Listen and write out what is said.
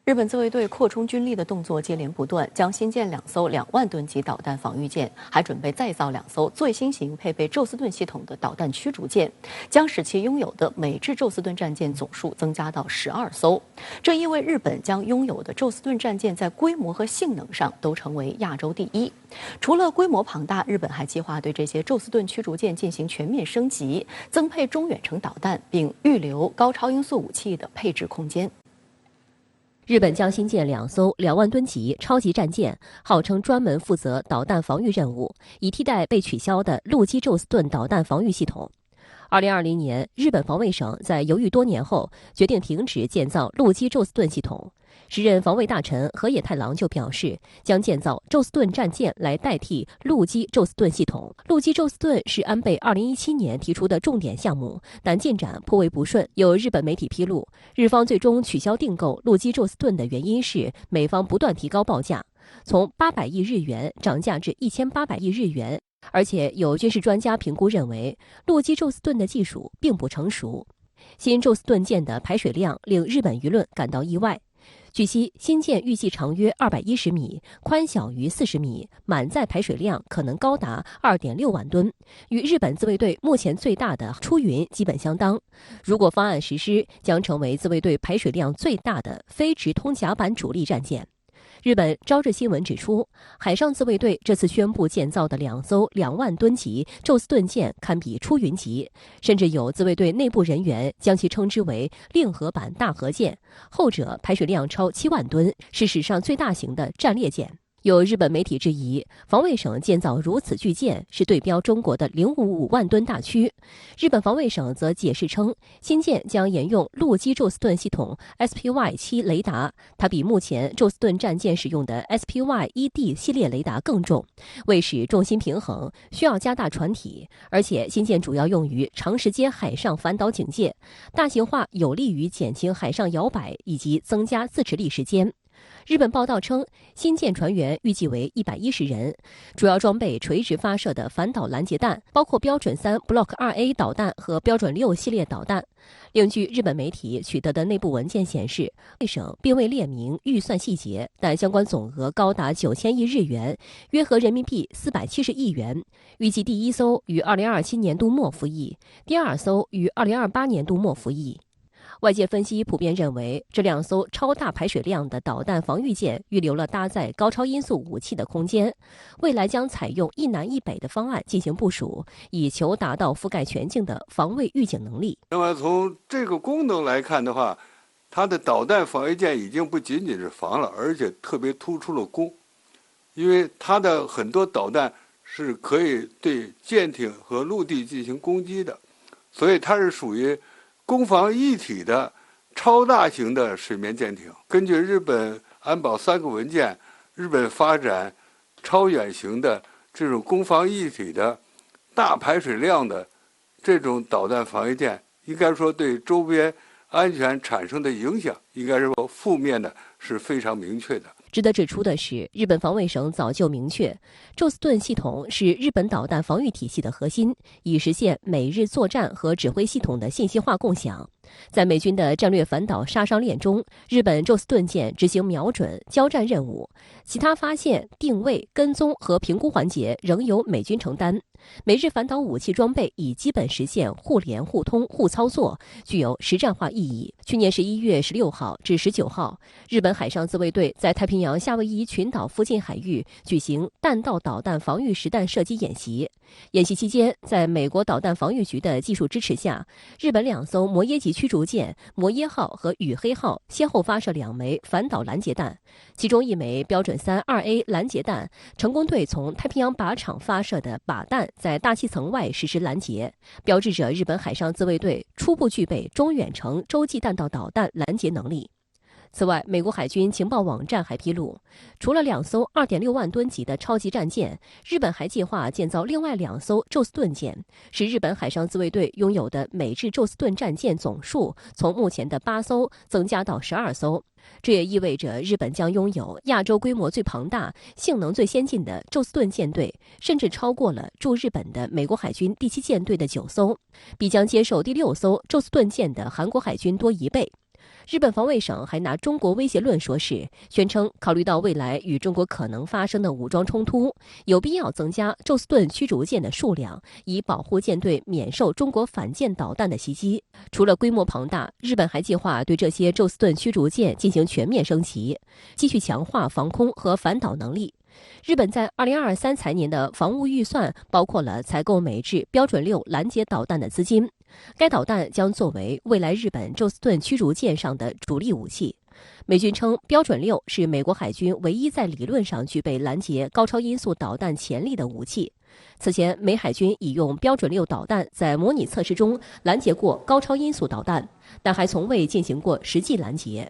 日本自卫队扩充军力的动作接连不断，将新建2艘2万吨级导弹防御舰，还准备再造2艘最新型配备宙斯盾系统的导弹驱逐舰，将使其拥有的美制宙斯盾战舰总数增加到12艘。这意味日本将拥有的宙斯盾战舰在规模和性能上都成为亚洲第一。除了规模庞大，日本还计划对这些宙斯盾驱逐舰进行全面升级，增配中远程导弹，并预留高超音速武器的配置空间。日本将新建2艘2万吨级超级战舰，号称专门负责导弹防御任务，以替代被取消的陆基宙斯盾导弹防御系统。2020年，日本防卫省在犹豫多年后，决定停止建造陆基宙斯盾系统。时任防卫大臣河野太郎就表示，将建造宙斯盾战舰来代替陆基宙斯盾系统。陆基宙斯盾是安倍2017年提出的重点项目，但进展颇为不顺。有日本媒体披露，日方最终取消订购陆基宙斯盾的原因是美方不断提高报价，从800亿日元涨价至1800亿日元。而且有军事专家评估认为，陆基宙斯盾的技术并不成熟。新宙斯盾舰的排水量令日本舆论感到意外。据悉，新舰预计长约210米，宽小于40米，满载排水量可能高达2.6万吨，与日本自卫队目前最大的出云基本相当。如果方案实施，将成为自卫队排水量最大的非直通甲板主力战舰。日本朝日新闻指出，海上自卫队这次宣布建造的2艘2万吨级宙斯盾舰堪比出云级，甚至有自卫队内部人员将其称之为令和版大和舰，后者排水量超7万吨，是史上最大型的战列舰。有日本媒体质疑，防卫省建造如此巨舰是对标中国的055万吨大驱。日本防卫省则解释称，新舰将沿用陆基宙斯盾系统 SPY-7 雷达，它比目前宙斯盾战舰使用的 SPY-1D 系列雷达更重，为使重心平衡，需要加大船体，而且新舰主要用于长时间海上反导警戒，大型化有利于减轻海上摇摆以及增加自持力时间。日本报道称，新舰船员预计为110人，主要装备垂直发射的反导拦截弹，包括标准3 Block 2A 导弹和标准6系列导弹。另据日本媒体取得的内部文件显示，内省并未列明预算细节，但相关总额高达9000亿日元，约合人民币470亿元。预计第1艘于2027年度末服役，第2艘于2028年度末服役。外界分析普遍认为，这2艘超大排水量的导弹防御舰预留了搭载高超音速武器的空间，未来将采用一南一北的方案进行部署，以求达到覆盖全境的防卫预警能力。那么从这个功能来看的话，它的导弹防御舰已经不仅仅是防了，而且特别突出了攻，因为它的很多导弹是可以对舰艇和陆地进行攻击的，所以它是属于攻防一体的超大型的水面舰艇。根据日本安保3个文件，日本发展超远型的这种攻防一体的大排水量的这种导弹防御舰，应该说对周边安全产生的影响，应该是说负面的是非常明确的。值得指出的是，日本防卫省早就明确，宙斯盾系统是日本导弹防御体系的核心，以实现美日作战和指挥系统的信息化共享。在美军的战略反导杀伤链中，日本宙斯盾舰执行瞄准、交战任务，其他发现、定位、跟踪和评估环节仍由美军承担。美日反导武器装备已基本实现互联互通互操作，具有实战化意义。去年11月16号至19号，日本海上自卫队在太平洋夏威夷群岛附近海域举行弹道导弹防御实弹射击演习。演习期间，在美国导弹防御局的技术支持下，日本2艘摩耶级驱逐舰摩耶号和羽黑号先后发射2枚反导拦截弹，其中1枚标准3 2A 拦截弹成功对从太平洋靶场发射的靶弹在大气层外实施拦截，标志着日本海上自卫队初步具备中远程洲际弹道导弹拦截能力。此外，美国海军情报网站还披露，除了2艘2.6万吨级的超级战舰，日本还计划建造另外2艘宙斯盾舰，使日本海上自卫队拥有的美制宙斯盾战舰总数从目前的8艘增加到12艘。这也意味着日本将拥有亚洲规模最庞大、性能最先进的宙斯盾舰队，甚至超过了驻日本的美国海军第7舰队的9艘，比将接受第6艘宙斯盾舰的韩国海军多1倍。日本防卫省还拿中国威胁论说事，宣称考虑到未来与中国可能发生的武装冲突，有必要增加宙斯盾驱逐舰的数量，以保护舰队免受中国反舰导弹的袭击。除了规模庞大，日本还计划对这些宙斯盾驱逐舰进行全面升级，继续强化防空和反导能力。日本在2023财年的防务预算包括了采购美制标准6拦截导弹的资金，该导弹将作为未来日本宙斯盾驱逐舰上的主力武器。美军称，标准6是美国海军唯一在理论上具备拦截高超音速导弹潜力的武器。此前，美海军已用标准6导弹在模拟测试中拦截过高超音速导弹，但还从未进行过实际拦截。